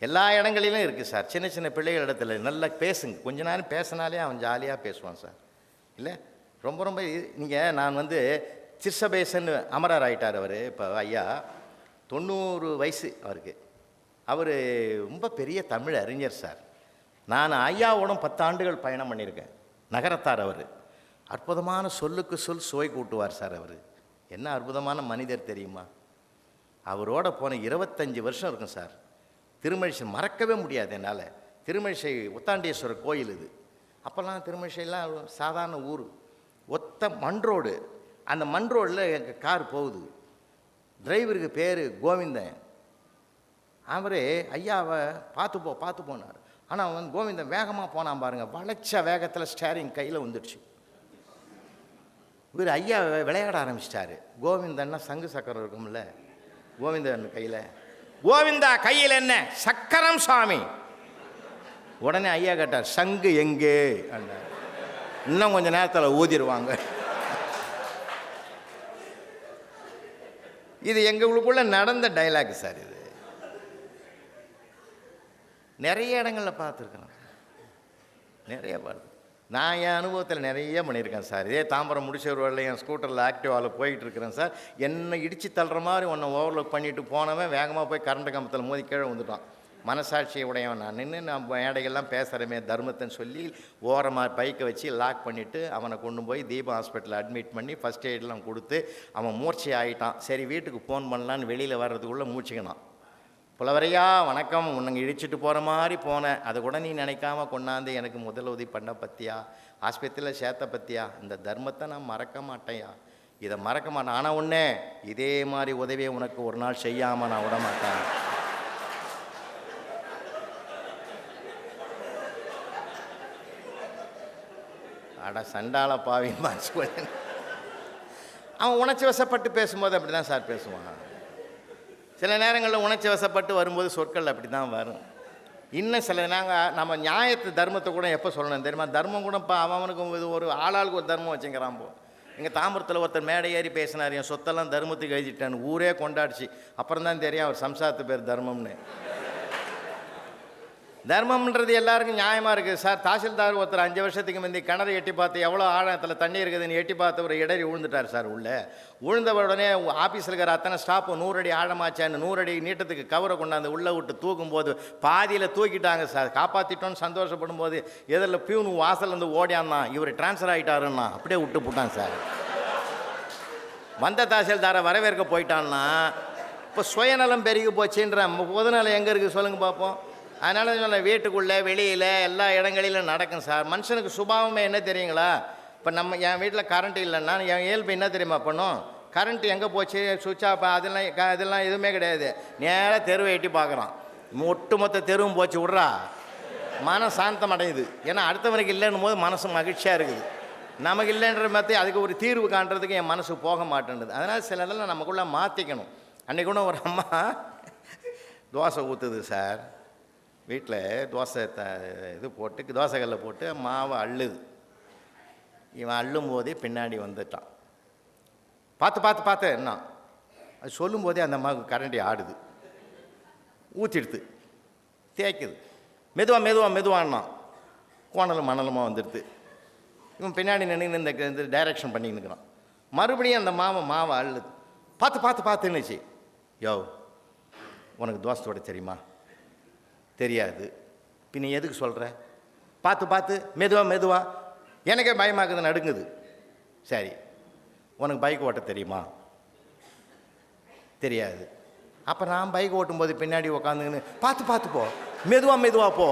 எல்லா இடங்களிலும் இருக்குது சார். சின்ன பிள்ளைகள் இடத்துல நல்லா பேசுங்க, கொஞ்ச நேரம் பேசினாலே அவன் ஜாலியாக பேசுவான் சார். இல்லை ரொம்ப நீங்கள் நான் வந்து சிர்சபேசன் அமரர் ஆகிட்டார் அவர். இப்போ ஐயா 90 வயசு அவருக்கு. அவர் ரொம்ப பெரிய தமிழ் அறிஞர் சார். நான் ஐயாவோடும் 10 ஆண்டுகள் பயணம் பண்ணியிருக்கேன். நகரத்தார் அவர். அற்புதமான சொல்லுக்கு சொல் சுவை கூட்டுவார் சார். அவர் என்ன அற்புதமான மனிதர் தெரியுமா? அவரோட போன 25 வருஷம் இருக்கும் சார். திருமழிசை மறக்கவே முடியாது என்னால். திருமழிசை உத்தாண்டேஸ்வரர் கோயில் இது. அப்போல்லாம் திருமழிசைலாம் சாதாரண ஊர், ஒத்த மண் ரோடு. அந்த மண் ரோடில் எங்கள் கார் போகுது. டிரைவருக்கு பேர் கோவிந்தன். அவர் ஐயாவை பார்த்து போனார். ஆனால் அவன் கோவிந்தன் வேகமாக போனான் பாருங்கள். வளைச்ச வேகத்தில் ஸ்டேரிங் கையில் வந்துடுச்சு. இவர் ஐயா விளையாட ஆரம்பிச்சிட்டாரு. கோவிந்தன்னா சங்கு சக்கரம் இருக்கும்ல, கோவிந்தன் கையில். கோவிந்தா கையில் என்ன சக்கரம் சாமி. உடனே ஐயா கேட்டார், சங்கு எங்கே அண்ணா. இன்னும் கொஞ்சம் நேரத்தில் ஊதிடுவாங்க. இது எங்களுக்குள்ள நடந்த டைலாக் சார். இது நிறைய இடங்களில் பார்த்துருக்கேன், நிறைய பார்த்து. நான் என் அனுபவத்தில் நிறைய பண்ணியிருக்கேன் சார். இதே தாம்பரம் முடிச்சவர் வரல என் ஸ்கூட்டரில் ஆக்டிவாவில் போயிட்டு இருக்கிறேன் சார். என்னை இடித்து தள்ளுற மாதிரி ஒன்றை ஓவர்லோக் பண்ணிட்டு போனவன் வேகமாக போய் கரண்ட் கம்பத்தில் மோதி கீழே வந்துட்டான். மனசாட்சியை உடையவன் நான் நின்று நான் மேடைகள்லாம் பேசுகிறமே தர்மத்தைன்னு சொல்லி ஓரமாக பைக்கை வச்சு லாக் பண்ணிவிட்டு அவனை கொண்டு போய் தீபா ஹாஸ்பிட்டலில் அட்மிட் பண்ணி ஃபஸ்ட் எய்டெலாம் கொடுத்து அவன் மூர்ச்சி ஆகிட்டான். சரி வீட்டுக்கு ஃபோன் பண்ணலான்னு வெளியில் வர்றதுக்குள்ளே மூச்சுக்கினான். புலவரையா வணக்கம், உன்னை இடிச்சிட்டு போகிற மாதிரி போனேன், அதை கூட நீ நினைக்காம கொண்டாந்து எனக்கு முதல் உதவி பண்ண பற்றியா, ஆஸ்பத்திரியில் சேர்த்த பற்றியா, இந்த தர்மத்தை நான் மறக்க மாட்டேயா, இதை மறக்க மாட்டேன். ஆனால் ஒன்றே, இதே மாதிரி உதவியை உனக்கு ஒரு நாள் செய்யாமல் நான் விட மாட்டேன். அட சண்டால பாவி மனசு. அவன் உணர்ச்சி வசப்பட்டு பேசும்போது அப்படி தான் சார் பேசுவான். சில நேரங்களில் உணர்ச்சி வசப்பட்டு வரும்போது சொற்கள் அப்படி தான் வரும். இன்னும் சில நேரம் நம்ம நியாயத்து தர்மத்தை கூட எப்போ சொல்லணும் தெரியுமா? தர்மம் கூட இப்போ அவனுக்கு இது ஒரு ஆளாளுக்கு ஒரு தர்மம் வச்சுக்கிறான். போ எங்கள் தாம்பரத்தில் ஒருத்தர் மேடை ஏறி பேசினார், என் சொத்தெல்லாம் தர்மத்துக்கு எழுதிட்டான்னு ஊரே கொண்டாடிச்சு. அப்புறம் தான் தெரியும் அவர் சம்சாரத்து பேர் தர்மம்னு. தர்மம்ன்றது எல்லாருக்கும் நியாயமாக இருக்குது சார். தாசில்தார் ஒருத்தர் 5 வருஷத்துக்கு முந்தி கிணறு எட்டி பார்த்து எவ்வளோ ஆழத்தில் தண்ணி இருக்குதுன்னு எட்டி பார்த்து ஒரு இடறி விழுந்துட்டார் சார். உள்ளே விழுந்த உடனே ஆஃபீஸில் இருக்கிற அத்தனை ஸ்டாப்பு 100 அடி ஆழமாச்சான்னு 100 அடி நீட்டத்துக்கு கவரை கொண்டாந்து உள்ளே விட்டு தூக்கும்போது பாதியில் தூக்கிட்டாங்க சார். காப்பாற்றிட்டோன்னு சந்தோஷப்படும் போது எதில் பியூன் வாசல்லேருந்து ஓடியாந்தான், இவர் டிரான்ஸ்ஃபர் ஆகிட்டாருன்னா அப்படியே விட்டு போட்டான் சார். வந்த தாசில்தாரை வரவேற்க போயிட்டான்னா இப்போ சுயநலம் பெருகி போச்சுன்ற பொதுநலம் எங்கே இருக்குது சொல்லுங்கள் பார்ப்போம். அதனால சொல்ல வீட்டுக்குள்ளே வெளியில் எல்லா இடங்களிலும் நடக்கும் சார். மனுஷனுக்கு சுபாவமே என்ன தெரியுங்களா? இப்போ என் வீட்டில் கரண்ட் இல்லைன்னா என் இயல்பு என்ன தெரியுமா பண்ணும்? கரண்ட் எங்கே போச்சு, சுவிட்ச் ஆஃப், அதெல்லாம் எதுவுமே கிடையாது. நேராக தெருவை எட்டி பார்க்குறான். ஒட்டுமொத்த தெருவும் போச்சு விட்றா, மனம் சாந்தம் அடையுது. ஏன்னா அடுத்தவனுக்கு இல்லைன்னும் போது மனசு மகிழ்ச்சியாக இருக்குது. நமக்கு இல்லைன்ற மாதிரி அதுக்கு ஒரு தீர்வு காண்றதுக்கு என் மனசு போக மாட்டேன்னுது. அதனால் சில இதெல்லாம் நமக்குள்ளே மாற்றிக்கணும். அன்றைக்கு கூட ஒரு அம்மா தோசை ஊற்றுது சார். வீட்டில் தோசை இது போட்டு தோசைக்கல்ல போட்டு மாவை அள்ளுது. இவன் அள்ளும் போதே பின்னாடி வந்துட்டான். பார்த்து என்ன அது சொல்லும் போதே அந்த அம்மாவுக்கு கரண்டி ஆடுது, ஊற்றிடுது, தேய்க்குது. மெதுவான்னா கோணலும் மணலுமா வந்துடுது. இவன் பின்னாடி நின்று இந்த டைரக்ஷன் பண்ணின்னுக்கிறான். மறுபடியும் அந்த மாவை அள்ளுது. பார்த்துன்னுச்சு. யோ உனக்கு தோசை தொட தெரியுமா? தெரியாது. பின்ன எதுக்கு சொல்கிற? பார்த்து மெதுவா எனக்கே பயமாக்குது, நடுங்குது. சரி உனக்கு பைக் ஓட்ட தெரியுமா? தெரியாது. அப்போ நான் பைக் ஓட்டும்போது பின்னாடி உக்காந்துன்னு பார்த்து போ, மெதுவா போ.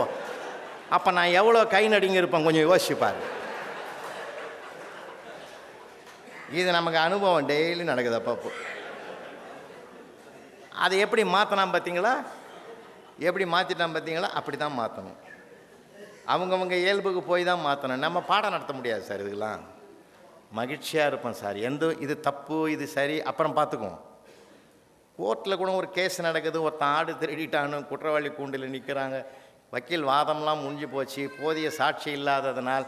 அப்போ நான் எவ்வளோ கை நடுங்கி இருப்பேன் கொஞ்சம் யோசிச்சுப்பார். இது நமக்கு அனுபவம் டெய்லி நடக்குது. அப்பப்போ அதை எப்படி மாற்றினான் பார்த்தீங்களா? எப்படி மாற்றிட்டான் பார்த்தீங்களா? அப்படி தான் மாற்றணும். அவங்கவுங்க இயல்புக்கு போய் தான் மாற்றணும். நம்ம பாடம் நடத்த முடியாது சார். இதுக்கெல்லாம் மகிழ்ச்சியாக இருப்போம் சார். இது தப்பு, இது சரி, அப்புறம் பார்த்துக்குவோம். கோர்ட்டில் கூட ஒரு கேஸ் நடக்குது, ஒருத்தன் ஆடு திருடிட்டான்னு குற்றவாளி கூண்டில் நிற்கிறாங்க. வக்கீல் வாதம்லாம் முடிஞ்சு போச்சு. போதிய சாட்சி இல்லாததனால்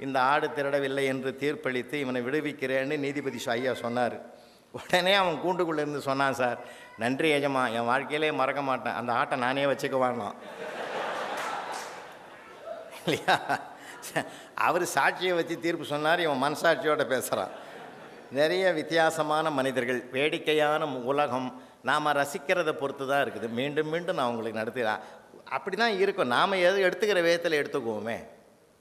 இந்த ஆடு திருடவில்லை என்று தீர்ப்பளித்து இவனை விடுவிக்கிறேன்னு நீதிபதி ஐயா சொன்னார். உடனே அவன் கூண்டுக்குள்ளே இருந்து சொன்னான், சார் நன்றி எஜமா, என் வாழ்க்கையிலே மறக்க மாட்டேன், அந்த ஆட்டை நானே வச்சுக்க வாங்கினான் இல்லையா? அவர் சாட்சியை வச்சு தீர்ப்பு சொன்னார், இவன் மனசாட்சியோடு பேசுகிறான். நிறைய வித்தியாசமான மனிதர்கள், வேடிக்கையான உலகம். நாம் ரசிக்கிறத பொறுத்து தான் இருக்குது. மீண்டும் நான் உங்களுக்கு நடத்துகிறேன். அப்படி தான் இருக்கும். நாம் எடுத்துக்கிற விதத்தில் எடுத்துக்குவோமே,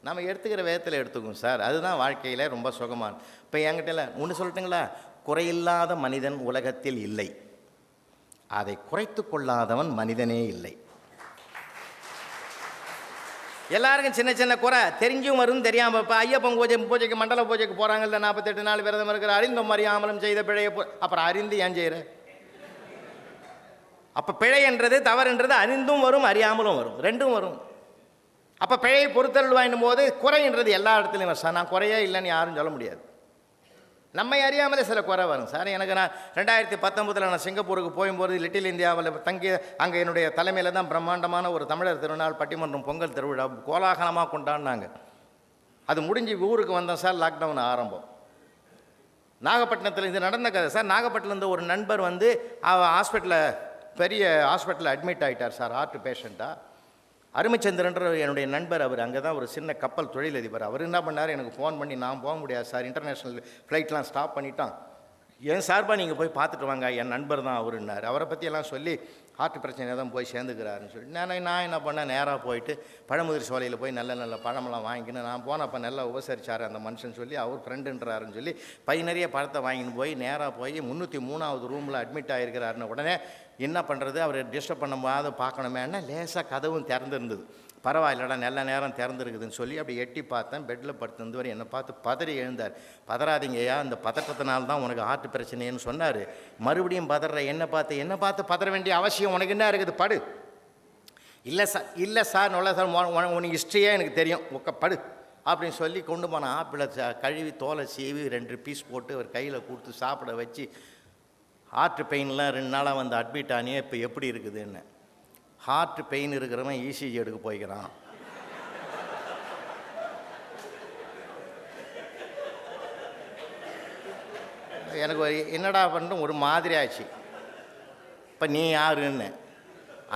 நம்ம எடுத்துக்கிற விதத்தில் எடுத்துக்குவோம் சார். அதுதான் வாழ்க்கையில் ரொம்ப சுகமான. இப்போ என்கிட்ட ஒன்று சொல்லட்டுங்களா? குறையில்லாத மனிதன் உலகத்தில் இல்லை, அதை குறைத்து கொள்ளாதவன் மனிதனே இல்லை. எல்லாருக்கும் சின்ன குறை தெரிஞ்சும் வரும், தெரியாமல். இப்போ ஐயப்பன் பூஜைக்கு மண்டல பூஜைக்கு போகிறாங்கல்ல, 48 நாள் விரதம் இருக்கிற, அறிந்தும் அறியாமலும் செய்த பிழையை அப்புறம் அறிந்து ஏன் செய்கிற? அப்போ பிழை என்றது, தவறுன்றது அறிந்தும் வரும், அறியாமலும் வரும், ரெண்டும் வரும். அப்போ பிழையை பொறுத்தல் வாங்கும் போது குறைன்றது எல்லா இடத்துலையும் சார். நான் குறையே இல்லைன்னு யாரும் சொல்ல முடியாது. நம்மை அறியாமலே சில குறை வரும் சார். எனக்கு நான் 2019 நான் சிங்கப்பூருக்கு போகும்போது லிட்டில் இந்தியாவில் தங்கி அங்கே என்னுடைய தலைமையில் தான் பிரம்மாண்டமான ஒரு தமிழர் திருநாள் பட்டிமன்றம் பொங்கல் திருவிழா கோலாகலமாக கொண்டாடினாங்க. அது முடிஞ்சு ஊருக்கு வந்தோம் சார். லாக்டவுன் ஆரம்பம். நாகப்பட்டினத்தில் இது நடந்த கதை சார். நாகப்பட்டினத்துலேருந்து ஒரு நண்பர் வந்து பெரிய ஹாஸ்பிட்டலில் அட்மிட் ஆகிட்டார் சார், ஹார்ட் பேஷண்ட்டாக. அருமைச்சந்திரன்ற என்னுடைய நண்பர், அவர் அங்கே தான் ஒரு சின்ன கப்பல் தொழிலதிபர். அவர் என்ன பண்ணார், எனக்கு ஃபோன் பண்ணி, நான் போக முடியாது சார், இன்டர்நேஷ்னல் ஃப்ளைட்லாம் ஸ்டாப் பண்ணிட்டான், என் சார்பாக நீங்கள் போய் பார்த்துட்டு வாங்க, என் நண்பர் தான் அவருன்னார். அவரை பற்றியெல்லாம் சொல்லி ஹார்ட் பிரச்சனை தான் போய் சேர்ந்துக்கிறாருன்னு சொல்லி நான் என்ன பண்ணேன், நேராக போயிட்டு பழமுதிர் சோலையில் போய் நல்ல நல்ல பழமெல்லாம் வாங்கிக்கின்னு நான் போனப்போ நல்லா உபசரிச்சார் அந்த மனுஷன் சொல்லி, அவர் ஃப்ரெண்டுன்றாருன்னு சொல்லி பை நிறைய பழத்தை வாங்கின்னு போய் நேராக போய் 303வது ரூமில் அட்மிட் ஆகிருக்கிறாருன்னு உடனே என்ன பண்ணுறது, அவர் டிஸ்டர்ப் பண்ணும்போது பார்க்கணுமேன்னா லேசாக கதவும் திறந்துருந்தது. பரவாயில்லடா நல்ல நேரம் திறந்துருக்குதுன்னு சொல்லி அப்படி எட்டி பார்த்தேன். பெட்டில் படுத்து வரை என்னை பார்த்து பதறி எழுந்தார். பதறாதீங்கய்யா, இந்த பதற்றத்தினால தான் உனக்கு ஹார்ட் பிரச்சனைன்னு சொன்னார். மறுபடியும் பதற, என்னை பார்த்து பதற வேண்டிய அவசியம் உனக்கு என்ன இருக்குது, படு. இல்லை சார் நல்ல சார், உனக்கு ஹிஸ்ட்ரியே எனக்கு தெரியும், படு அப்படின்னு சொல்லி கொண்டு போன ஆப்பிளை கழுவி தோலை சீவி 2 பீஸ் போட்டு அவர் கையில் கொடுத்து சாப்பிட வச்சு, ஹார்ட் பெயின்லாம் 2 நாளாக வந்து அட்மிட் ஆனியே, இப்போ எப்படி இருக்குதுன்னு. ஹார்ட் பெயின் இருக்கிறவன் இசிஜி எடுக்க போய்க்கிறான். எனக்கு என்னடா பண்ணுறோம் ஒரு மாதிரி ஆச்சு. இப்போ நீ யாருன்னு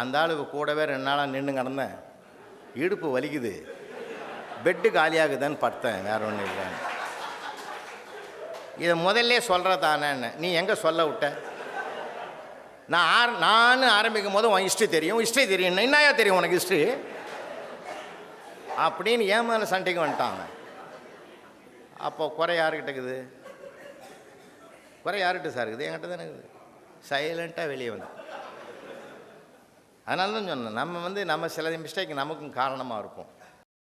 அந்த ஆளுக்கு கூடவே 2 நாளாக நின்று கிடந்தேன். இடுப்பு வலிக்குது, பெட்டு காலியாகுதுன்னு படுத்தேன், வேற ஒன்றும் இல்லை. இதை முதல்ல சொல்கிறதானே, நீ எங்கே சொல்ல விட்ட? நான் ஆரம்பிக்கும் போது உன் ஹிஸ்ட்ரி தெரியும் என்னையா தெரியும் உனக்கு ஹிஸ்ட்ரி அப்படின்னு ஏன் மேலே சண்டைக்கு வந்துட்டாங்க. அப்போ குறை யாருக்கிட்ட இருக்குது? குறை யார்கிட்ட சார் இருக்குது? என்கிட்ட தானே இருக்குது. சைலண்ட்டாக வெளியே வந்து அதனால தான் சொன்னேன், நம்ம சில மிஸ்டேக் நமக்கும் காரணமாக இருப்போம்.